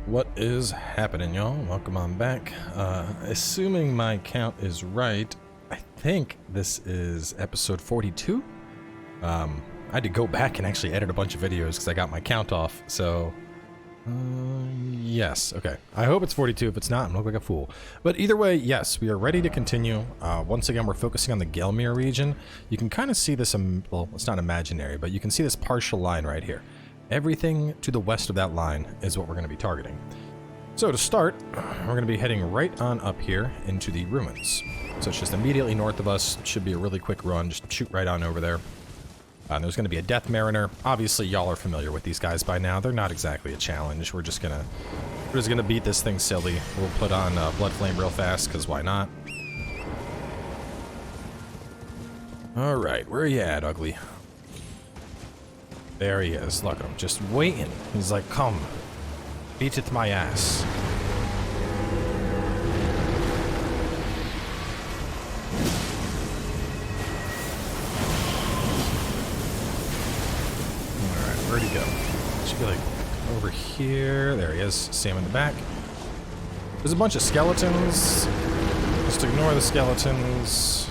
What is happening, y'all? Welcome on back. Assuming my count is right, I think this is episode 42. I had to go back and actually edit a bunch of videos because I got my count off, so... yes, okay. I hope it's 42. If it's not, I'm gonna look like a fool. But either way, yes, we are ready to continue. Once again, we're focusing on the Gelmir region. You can kind of see this, well, it's not imaginary, but you can see this partial line right here. Everything to the west of that line is what we're going to be targeting. So to start, we're going to be heading right on up here into the ruins. So it's just immediately north of us. It should be a really quick run. Just shoot right on over there. There's going to be a Death Mariner. Obviously, y'all are familiar with these guys by now. They're not exactly a challenge. We're just gonna beat this thing silly. We'll put on Blood Flame real fast, because why not? Alright, where are you at, ugly? There he is. Look at him, just waiting. He's like, come, beat it my ass. Alright, where'd he go? Should be like over here. There he is. See him in the back. There's a bunch of skeletons. Just ignore the skeletons.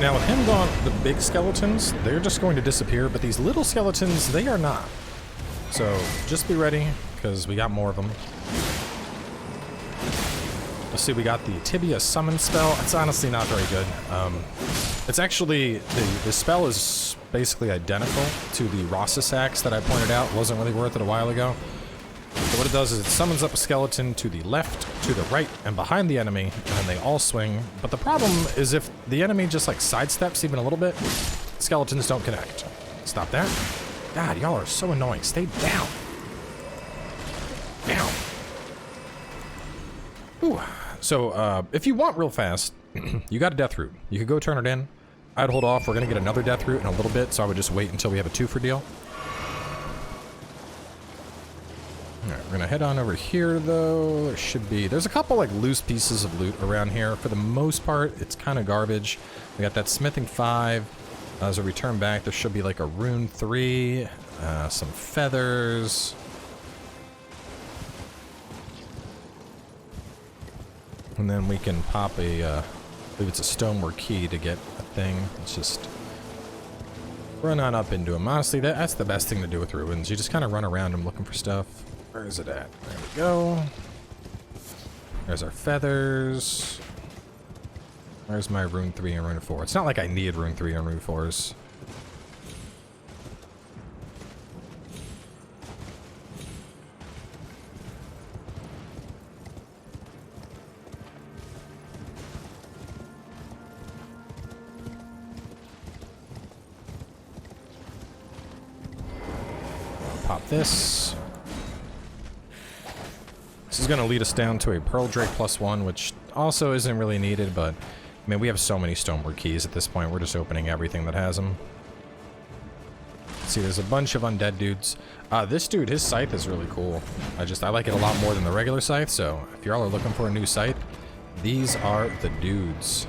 Now with him gone, the big skeletons, they're just going to disappear, but these little skeletons, they are not. So just be ready, because we got more of them. Let's see, we got the Tibia Summon spell. It's honestly not very good. It's actually, the spell is basically identical to the Rossus axe that I pointed out. Wasn't really worth it a while ago. So what it does is it summons up a skeleton to the left, to the right, and behind the enemy, and then they all swing. But the problem is if the enemy just like sidesteps even a little bit, skeletons don't connect. Stop that. God, y'all are so annoying. Stay down. Down. Ooh. So, if you want real fast, you got a death root. You could go turn it in. I'd hold off. We're going to get another death root in a little bit, so I would just wait until we have a 2-for deal. Alright, we're gonna head on over here, though. There's a couple, like, loose pieces of loot around here. For the most part, it's kind of garbage. We got that smithing 5. As we return back, there should be, like, a rune 3, some feathers. And then we can pop a, I believe it's a stoneware key to get a thing. Let's just run on up into them. Honestly, that's the best thing to do with ruins. You just kind of run around them looking for stuff. Where is it at? There we go. There's our feathers. Where's my rune 3 and rune 4? It's not like I need rune 3 and rune 4s. I'll pop this. This is going to lead us down to a Pearl Drake +1, which also isn't really needed, but, I mean, we have so many stoneware keys at this point, we're just opening everything that has them. See, there's a bunch of undead dudes. This dude, his scythe is really cool. I like it a lot more than the regular scythe, so if y'all are looking for a new scythe, these are the dudes.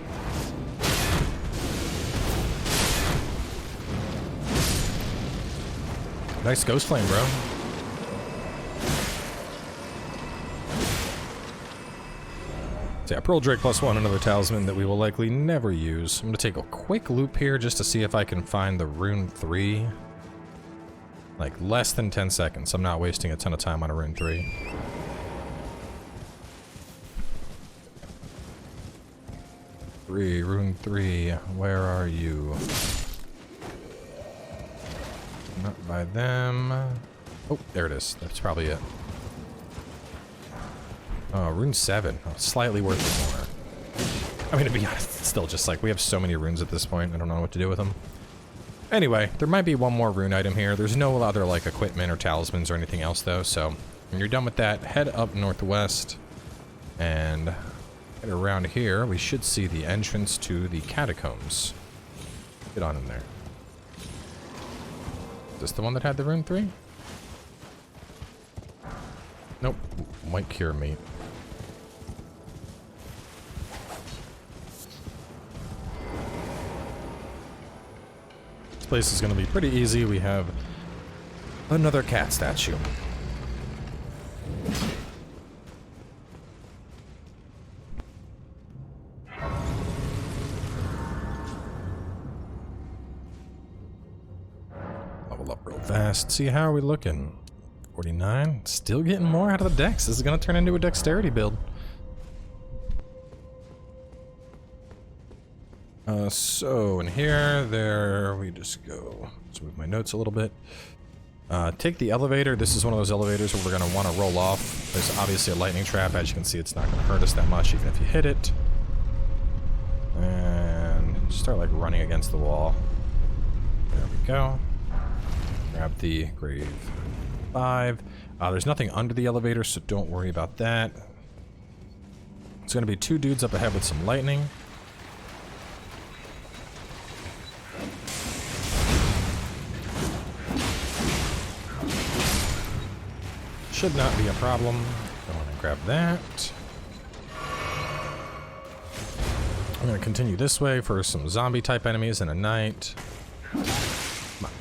Nice ghost flame, bro. Yeah, Pearl Drake +1, another talisman that we will likely never use. I'm going to take a quick loop here just to see if I can find the rune 3. Like, less than 10 seconds. I'm not wasting a ton of time on a rune 3. Rune 3, where are you? Not by them. Oh, there it is. That's probably it. Oh, rune 7. Oh, slightly worth it more. I mean, to be honest, it's still just like, we have so many runes at this point, I don't know what to do with them. Anyway, there might be one more rune item here. There's no other, like, equipment or talismans or anything else, though, so when you're done with that, head up northwest, and head around here. We should see the entrance to the Catacombs. Get on in there. Is this the one that had the rune 3? Nope. White cure meat. place is going to be pretty easy. We have another cat statue. Level up real fast. See, how are we looking? 49. Still getting more out of the dex. This is going to turn into a dexterity build. So in here, there, we just go. Let's move my notes a little bit. Take the elevator. This is one of those elevators where we're going to want to roll off. There's obviously a lightning trap. As you can see, it's not going to hurt us that much, even if you hit it. And just start like running against the wall. There we go. Grab the grave 5. There's nothing under the elevator, so don't worry about that. It's going to be 2 dudes up ahead with some lightning. Should not be a problem. Go on and grab that. I'm going to continue this way for some zombie type enemies and a knight. Come on.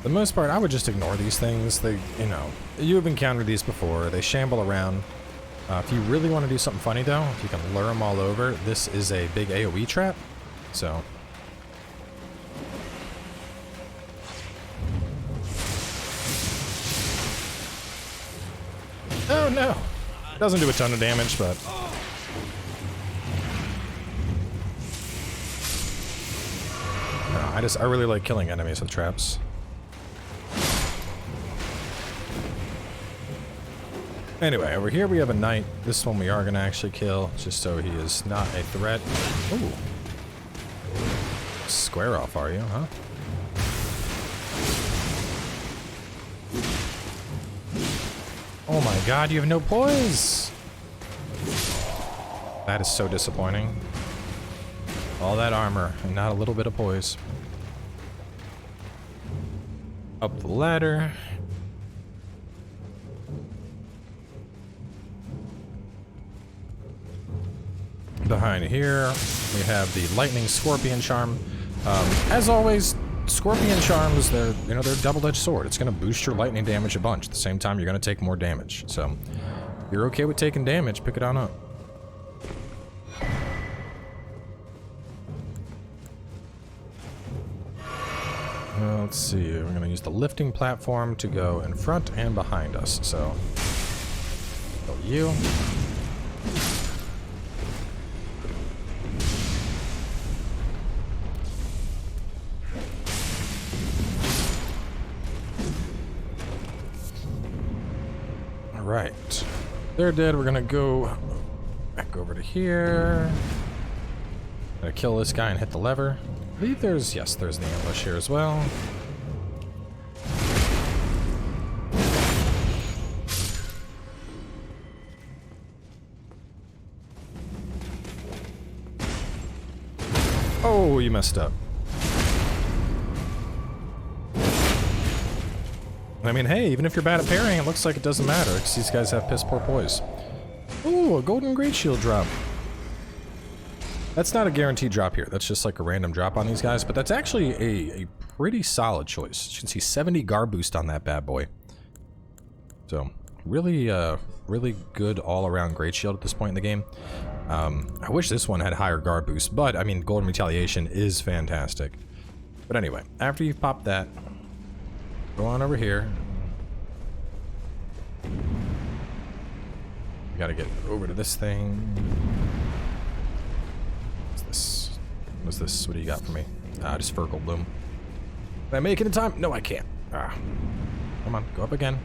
For the most part, I would just ignore these things. They, you know, you have encountered these before. They shamble around. If you really want to do something funny, though, if you can lure them all over, this is a big AoE trap. So. Oh, no. It doesn't do a ton of damage, but. No, I really like killing enemies with traps. Anyway, over here we have a knight. This one we are going to actually kill, just so he is not a threat. Ooh. Square off, are you, huh? Oh my god, you have no poise! That is so disappointing. All that armor, and not a little bit of poise. Up the ladder. Behind here, we have the Lightning Scorpion Charm. As always, Scorpion Charms, they're double-edged sword. It's going to boost your lightning damage a bunch. At the same time, you're going to take more damage. So, if you're okay with taking damage, pick it on up. Let's see, we're going to use the lifting platform to go in front and behind us. So, kill you. Right. They're dead. We're gonna go back over to here. Gonna kill this guy and hit the lever. I believe there's the ambush here as well. Oh, you messed up. I mean, hey, even if you're bad at parrying, it looks like it doesn't matter, because these guys have piss poor poise. Ooh, a golden great shield drop. That's not a guaranteed drop here. That's just like a random drop on these guys, but that's actually a pretty solid choice. You can see 70 guard boost on that bad boy. So, really, really good all-around great shield at this point in the game. I wish this one had higher guard boost, but, I mean, golden retaliation is fantastic. But anyway, after you've popped that, go on over here. We gotta get over to this thing. What's this? What's this? What do you got for me? Just Fergal Bloom. Can I make it in time? No, I can't. Come on, go up again.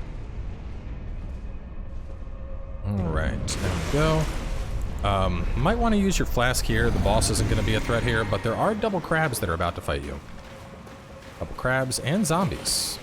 Alright, there we go. Might want to use your flask here. The boss isn't going to be a threat here, but there are double crabs that are about to fight you. Double crabs and zombies.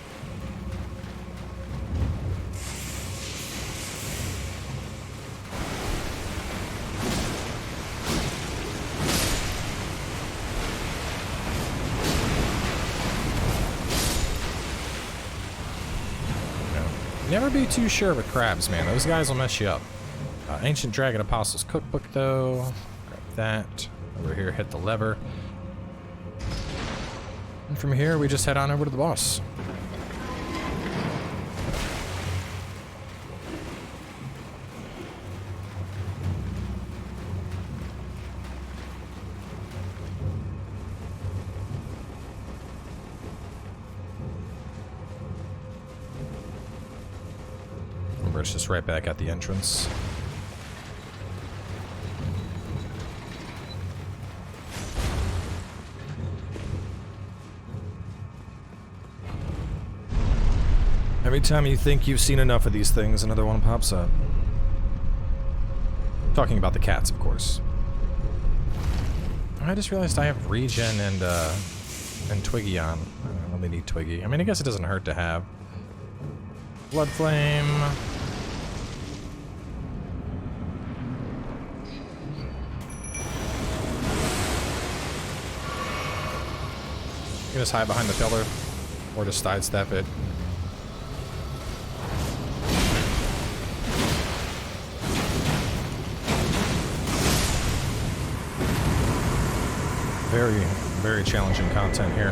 never be too sure with crabs, man. Those guys will mess you up. Ancient Dragon Apostles Cookbook, though. Grab that. Over here, hit the lever. And from here, we just head on over to the boss. Remember, it's just right back at the entrance. Every time you think you've seen enough of these things, another one pops up. Talking about the cats, of course. I just realized I have regen and Twiggy on. I don't really need Twiggy. I mean, I guess it doesn't hurt to have. Blood Flame. You can just hide behind the pillar, or just sidestep it. Very, very challenging content here.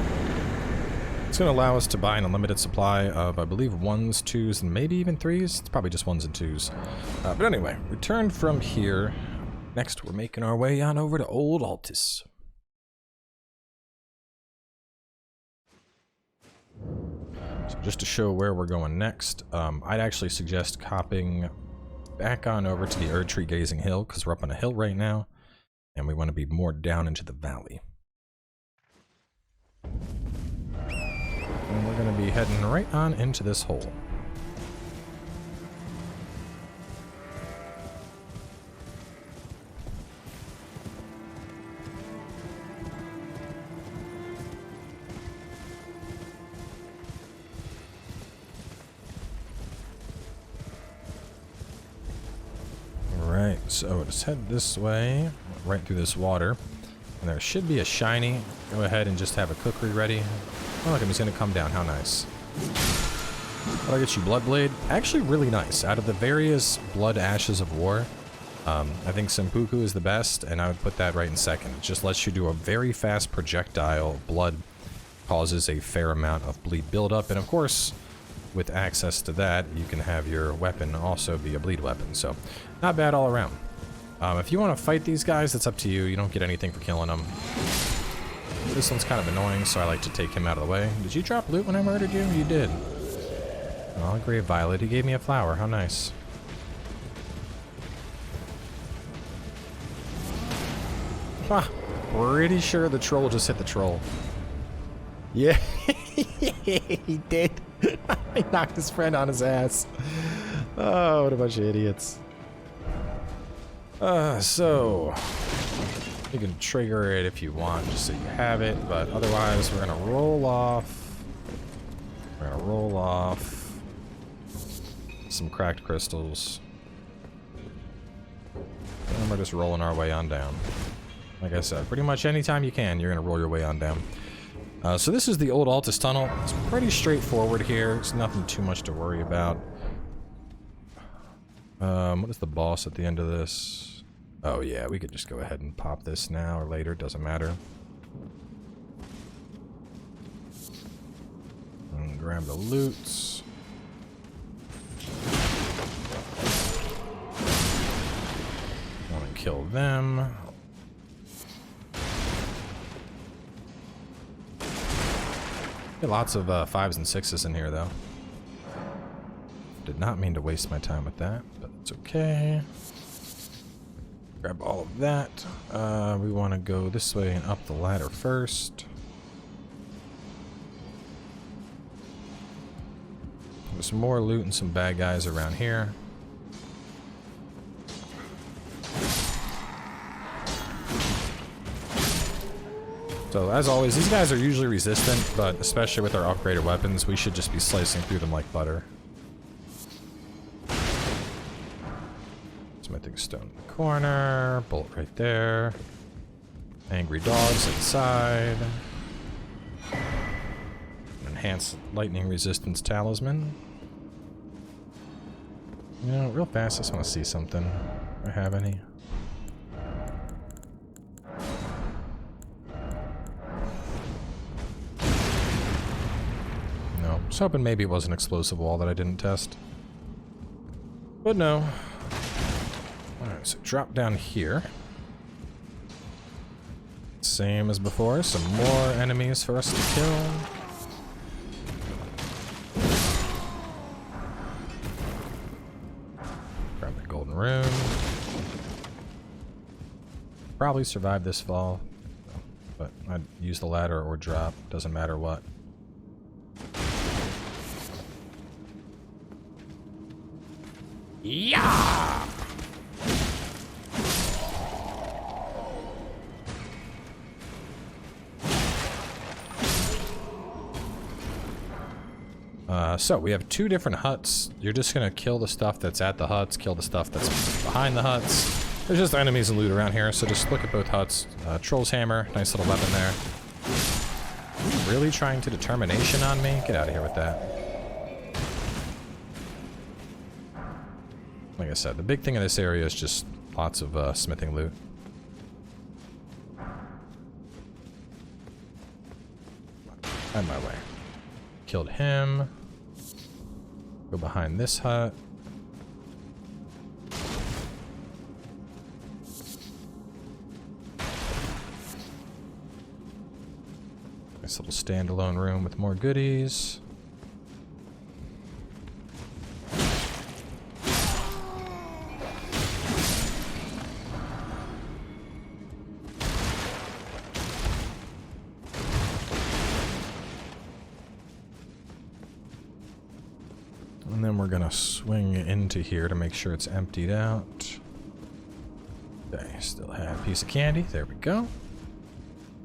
It's going to allow us to buy an unlimited supply of, I believe, 1s, 2s, and maybe even 3s. It's probably just 1s and 2s. But anyway, return from here. Next, we're making our way on over to Old Altus. So just to show where we're going next, I'd actually suggest hopping back on over to the Erd Tree Gazing Hill, because we're up on a hill right now, and we want to be more down into the valley. And we're going to be heading right on into this hole. Alright, so let's head this way, right through this water. And there should be a shiny. Go ahead and just have a cookery ready. Oh, look, he's going to come down. How nice. I'll get you Bloodblade. Actually, really nice. Out of the various Blood Ashes of War, I think Senpuku is the best, and I would put that right in second. It just lets you do a very fast projectile. Blood causes a fair amount of bleed buildup, and of course, with access to that, you can have your weapon also be a bleed weapon. So, not bad all around. If you want to fight these guys, that's up to you. You don't get anything for killing them. This one's kind of annoying, so I like to take him out of the way. Did you drop loot when I murdered you? You did. Oh, Grave Violet. He gave me a flower. How nice. Ah, pretty sure the troll just hit the troll. Yeah, he did. He knocked his friend on his ass. Oh, what a bunch of idiots. So you can trigger it if you want, just so you have it, but otherwise we're gonna roll off. We're gonna roll off some cracked crystals. And we're just rolling our way on down. Like I said, pretty much anytime you can, you're gonna roll your way on down. So this is the old Altus Tunnel. It's pretty straightforward here. It's nothing too much to worry about. What is the boss at the end of this? Oh yeah, we could just go ahead and pop this now or later, doesn't matter. And grab the loots. Want to kill them. Get lots of 5s and 6s in here though. Did not mean to waste my time with that, but it's okay. Grab all of that. We want to go this way and up the ladder first. There's some more loot and some bad guys around here. So as always, these guys are usually resistant, but especially with our upgraded weapons, we should just be slicing through them like butter. Smithing stone in the corner, bolt right there. Angry dogs inside. Enhanced lightning resistance talisman. You know, real fast, I just want to see something. Do I have any? No. I was hoping maybe it was an explosive wall that I didn't test. But no. Alright, so drop down here. Same as before, some more enemies for us to kill. Grab the golden rune. Probably survive this fall, but I'd use the ladder or drop, doesn't matter what. Yeah! So we have two different huts. You're just gonna kill the stuff that's at the huts, kill the stuff that's behind the huts. There's just enemies and loot around here, so just look at both huts. Troll's hammer, nice little weapon there. Really trying to determination on me? Get out of here with that. Like I said, the big thing in this area is just lots of smithing loot. Out of my way. Killed him. Go behind this hut. Nice little standalone room with more goodies. And then we're gonna swing into here to make sure it's emptied out. Okay, still have a piece of candy. There we go.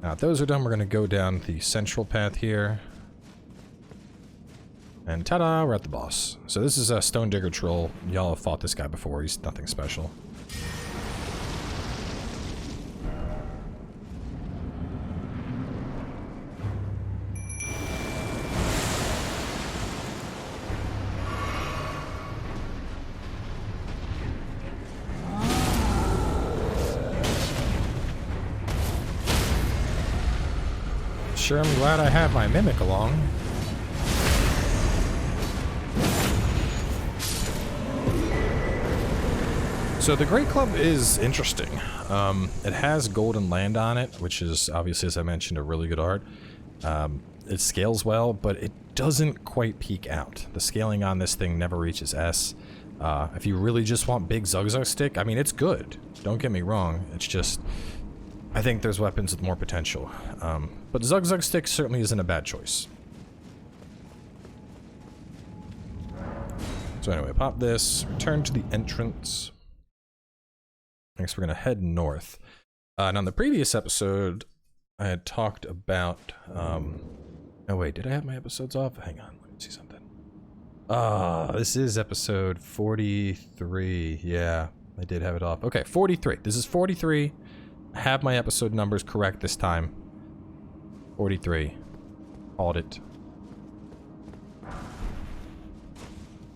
Now, if those are done, we're gonna go down the central path here. And ta-da, we're at the boss. So this is a Stone Digger Troll. Y'all have fought this guy before. He's nothing special. Sure, I'm glad I have my Mimic along. So the Great Club is interesting. It has golden land on it, which is obviously, as I mentioned, a really good art. It scales well, but it doesn't quite peak out. The scaling on this thing never reaches S. If you really just want big Zugzug Stick, I mean, it's good. Don't get me wrong. It's just, I think there's weapons with more potential. But Zugzug Stick certainly isn't a bad choice. So anyway, pop this, return to the entrance. Next, we're going to head north. Now, in the previous episode, I had talked about... oh, wait, did I have my episodes off? Hang on, let me see something. This is episode 43. Yeah, I did have it off. Okay, 43. This is 43. I have my episode numbers correct this time. 43. Called it.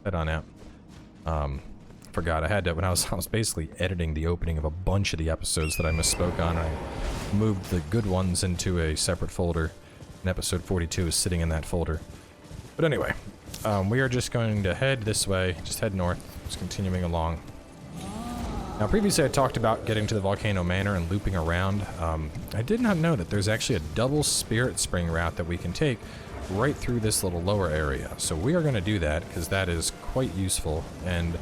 Head on out. Forgot I had to, when I was basically editing the opening of a bunch of the episodes that I misspoke on. I moved the good ones into a separate folder, and episode 42 is sitting in that folder. But anyway, we are just going to head this way, just head north, just continuing along. Now, previously I talked about getting to the Volcano Manor and looping around. I did not know that there's actually a double Spirit Spring route that we can take right through this little lower area. So we are going to do that, because that is quite useful, and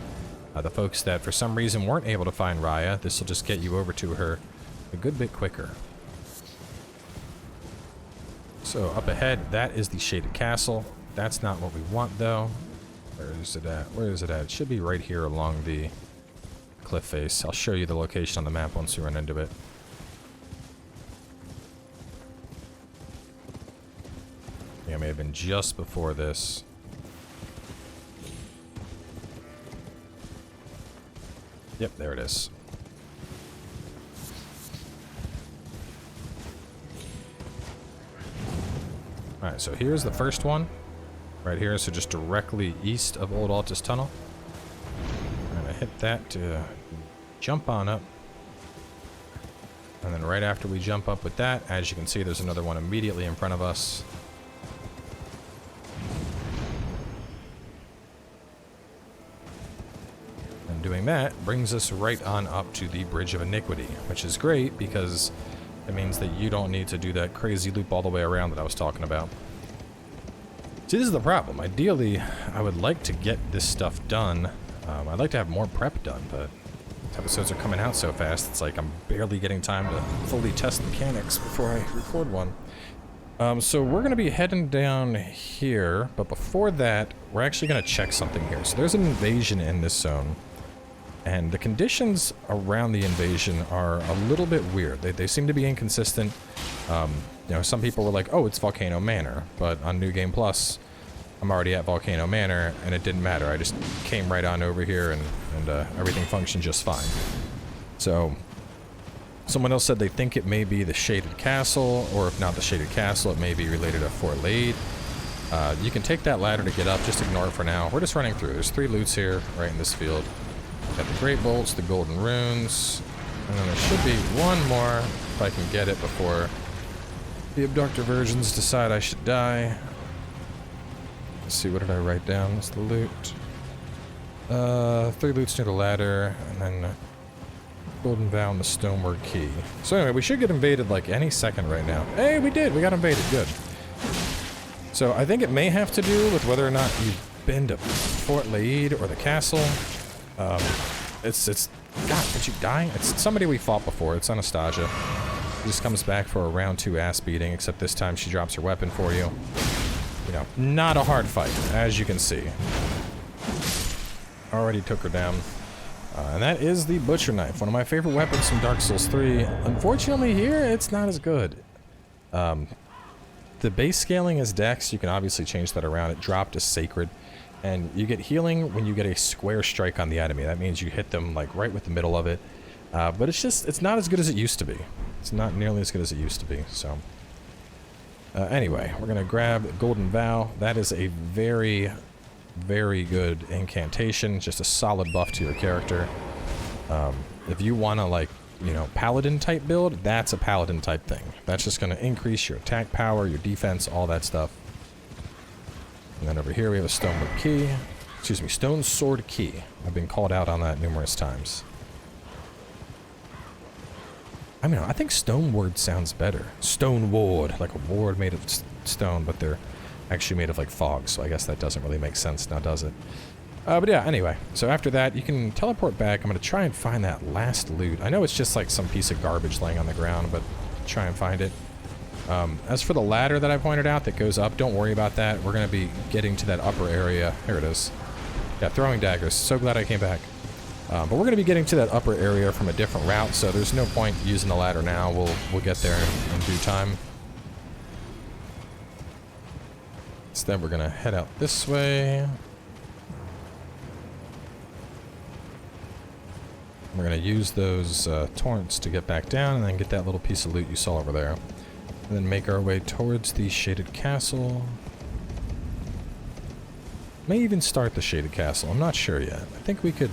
the folks that for some reason weren't able to find Raya, this will just get you over to her a good bit quicker. So up ahead, that is the Shaded Castle. That's not what we want, though. Where is it at? Where is it at? It should be right here along the cliff face. I'll show you the location on the map once we run into it. Yeah, it may have been just before this. Yep, there it is. Alright, so here's the first one. Right here, so just directly east of Old Altus Tunnel. hit that to jump on up. And then right after we jump up with that, as you can see, there's another one immediately in front of us. And doing that brings us right on up to the Bridge of Iniquity, which is great because it means that you don't need to do that crazy loop all the way around that I was talking about. See, this is the problem. Ideally, I would like to get this stuff done. I'd like to have more prep done, but episodes are coming out so fast, it's like I'm barely getting time to fully test mechanics before I record one. So we're going to be heading down here, but before that, we're actually going to check something here. So there's an invasion in this zone, and the conditions around the invasion are a little bit weird. They seem to be inconsistent. You know, some people were like, oh, it's Volcano Manor, but on New Game Plus, I'm already at Volcano Manor, and it didn't matter. I just came right on over here, and everything functioned just fine. So, someone else said they think it may be the Shaded Castle, or if not the Shaded Castle, it may be related to Fort Lade. You can take that ladder to get up, just ignore it for now. We're just running through. There's 3 loots here, right in this field. Got the Great Bolts, the Golden Runes, and then there should be one more, if I can get it before the Abductor versions decide I should die. Let's see, what did I write down? What's the loot? 3 loots near the ladder, and then Golden Vow and the Stoneward Key. So anyway, we should get invaded like any second right now. Hey, we did! We got invaded. Good. So I think it may have to do with whether or not you've been to Fort Lade or the castle. It's God, did you die? It's somebody we fought before. It's Anastasia. She just comes back for a round 2 ass beating, except this time she drops her weapon for you. You know, not a hard fight, as you can see. Already took her down. And that is the Butcher Knife, one of my favorite weapons from Dark Souls 3. Unfortunately here, it's not as good. The base scaling is Dex. You can obviously change that around. It dropped to Sacred. And you get healing when you get a square strike on the enemy. That means you hit them like right with the middle of it. But it's not as good as it used to be. It's not nearly as good as it used to be, so... anyway, we're gonna grab Golden Vow. That is a very, very good incantation. Just a solid buff to your character. If you wanna, like, you know, Paladin type build, that's a Paladin type thing. That's just gonna increase your attack power, your defense, all that stuff. And then over here we have a Stone Key. Excuse me, Stone Sword Key. I've been called out on that numerous times. I mean, I think Stone Ward sounds better. Stone Ward, like a ward made of stone, but they're actually made of like fog, so I guess that doesn't really make sense now, does it? But yeah, anyway, so after that, you can teleport back. I'm going to try and find that last loot. I know it's just like some piece of garbage laying on the ground, but try and find it. As for the ladder that I pointed out that goes up, don't worry about that. We're going to be getting to that upper area. Here it is. Yeah, throwing daggers. So glad I came back. But we're going to be getting to that upper area from a different route, so there's no point using the ladder now. We'll get there in due time. Instead, we're going to head out this way. We're going to use those torrents to get back down and then get that little piece of loot you saw over there. And then make our way towards the Shaded Castle. May even start the Shaded Castle. I'm not sure yet. I think we could...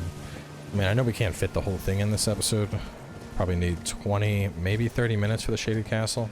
I mean, I know we can't fit the whole thing in this episode. Probably need 20, maybe 30 minutes for the Shaded Castle.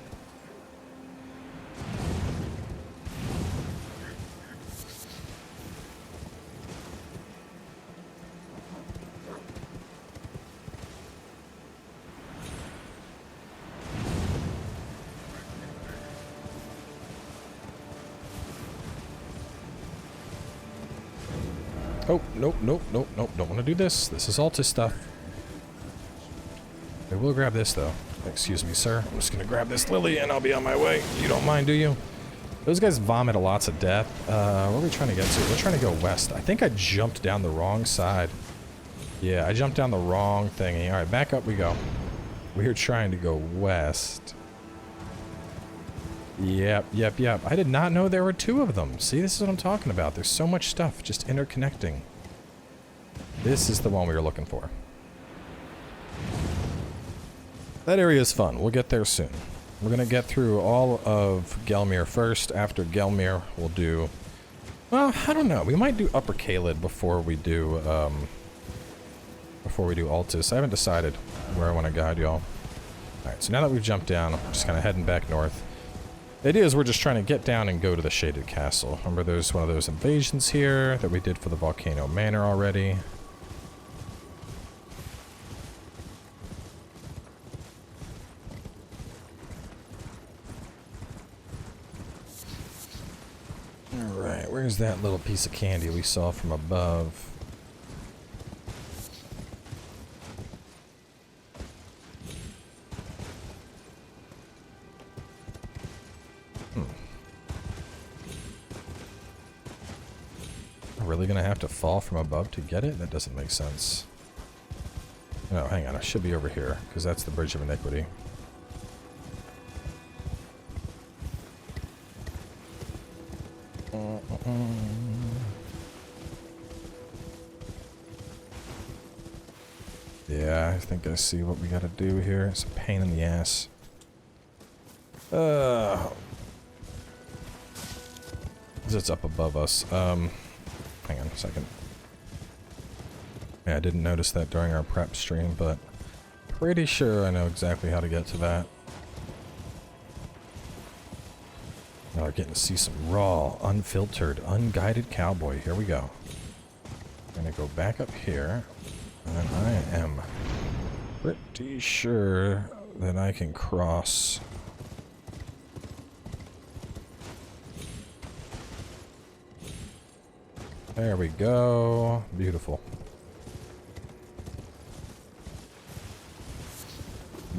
Oh, nope, nope, nope, nope. Don't want to do this. This is Altus stuff. I will grab this, though. Excuse me, sir. I'm just going to grab this lily, and I'll be on my way. You don't mind, do you? Those guys vomit a lots of death. Where are we trying to get to? We're trying to go west. I think I jumped down the wrong side. Yeah, I jumped down the wrong thingy. All right, back up we go. We're trying to go west. Yep. I did not know there were 2 of them. See, this is what I'm talking about. There's so much stuff just interconnecting. This is the one we were looking for. That area is fun. We'll get there soon. We're going to get through all of Gelmir first. After Gelmir, we'll do... Well, I don't know. We might do Upper Caelid before we do before we do Altus. I haven't decided where I want to guide y'all. Alright, so now that we've jumped down, I'm just kind of heading back north. The idea is we're just trying to get down and go to the Shaded Castle. Remember there's one of those invasions here that we did for the Volcano Manor already. Alright, where's that little piece of candy we saw from above? Really gonna have to fall from above to get it? That doesn't make sense. No, hang on, I should be over here, because that's the Bridge of Iniquity. Yeah, I think I see what we gotta do here. It's a pain in the ass. It's up above us. Hang on a second. Yeah, I didn't notice that during our prep stream, but pretty sure I know exactly how to get to that. Now we're getting to see some raw, unfiltered, unguided cowboy. Here we go. I'm gonna go back up here, and I am pretty sure that I can cross. There we go. Beautiful.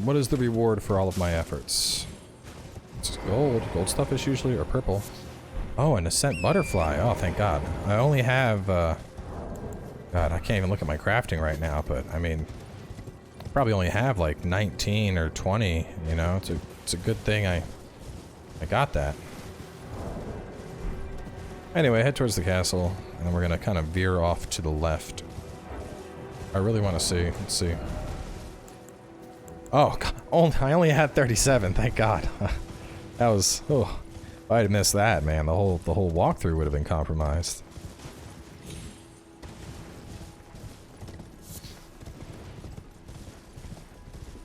What is the reward for all of my efforts? It's gold. Gold stuff is usually, or purple. Oh, an Ascent Butterfly. Oh, thank God. I only have, God, I can't even look at my crafting right now, but, I mean, probably only have like 19 or 20, you know? It's a good thing I got that. Anyway, head towards the castle. And then we're going to kind of veer off to the left. I really want to see. Let's see. Oh, God. I only had 37. Thank God. That was... Oh, if I had missed that, man, the whole walkthrough would have been compromised.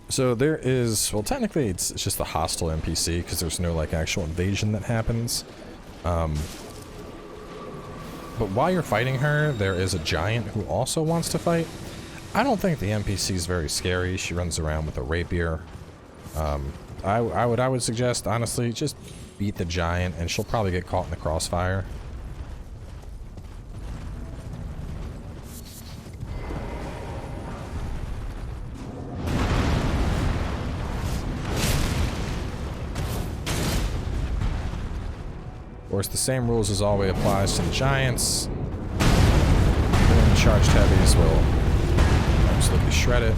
So there is... Well, technically, it's just a hostile NPC, because there's no, like, actual invasion that happens. But while you're fighting her, there is a giant who also wants to fight. I don't think the NPC is very scary. She runs around with a rapier. I would suggest, honestly, just beat the giant, and she'll probably get caught in the crossfire. Of course, the same rules as always applies to the giants. And charged heavies will absolutely shred it.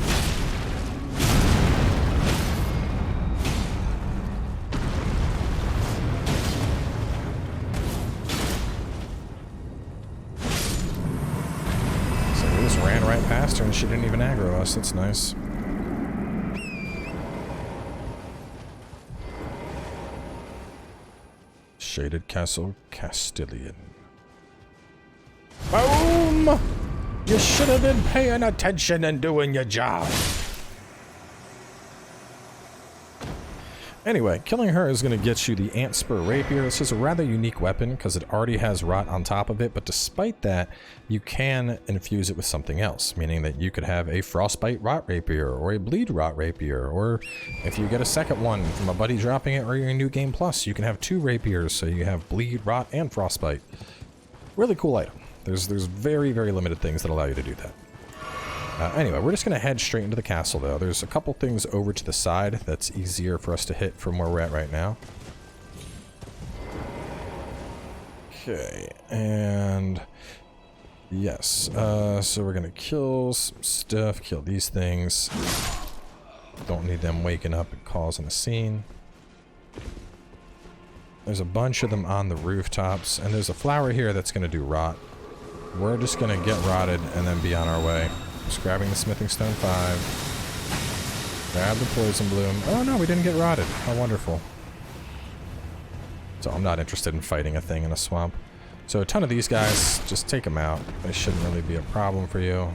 So we just ran right past her and she didn't even aggro us. That's nice. Shaded Castle, Castilian. Boom! You should have been paying attention and doing your job. Anyway, killing her is going to get you the Ant Spur Rapier. This is a rather unique weapon because it already has rot on top of it, but despite that, you can infuse it with something else, meaning that you could have a Frostbite Rot Rapier or a Bleed Rot Rapier, or if you get a second one from a buddy dropping it or your New Game Plus, you can have 2 rapiers, so you have Bleed, Rot, and Frostbite. Really cool item. There's very, very limited things that allow you to do that. Anyway, we're just going to head straight into the castle, though. There's a couple things over to the side that's easier for us to hit from where we're at right now. Okay, and... Yes, so we're going to kill some stuff, kill these things. Don't need them waking up and causing a scene. There's a bunch of them on the rooftops, and there's a flower here that's going to do rot. We're just going to get rotted and then be on our way. Just grabbing the Smithing Stone 5. Grab the Poison Bloom. Oh no, we didn't get rotted. How wonderful. So I'm not interested in fighting a thing in a swamp. So a ton of these guys, just take them out. They shouldn't really be a problem for you.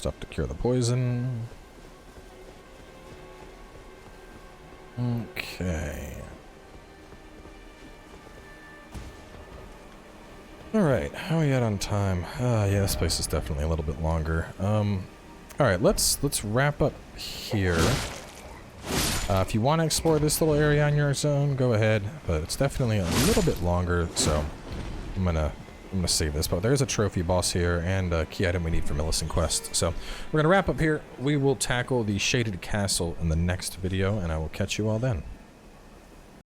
stuff to cure the poison. Okay. Alright, how are we at on time? Yeah, this place is definitely a little bit longer. Alright, let's wrap up here. If you want to explore this little area on your own, go ahead, but it's definitely a little bit longer, so I'm gonna save this. But there's a trophy boss here and a key item we need for Millicent Quest. So we're gonna wrap up here. We will tackle the Shaded Castle in the next video, and I will catch you all then.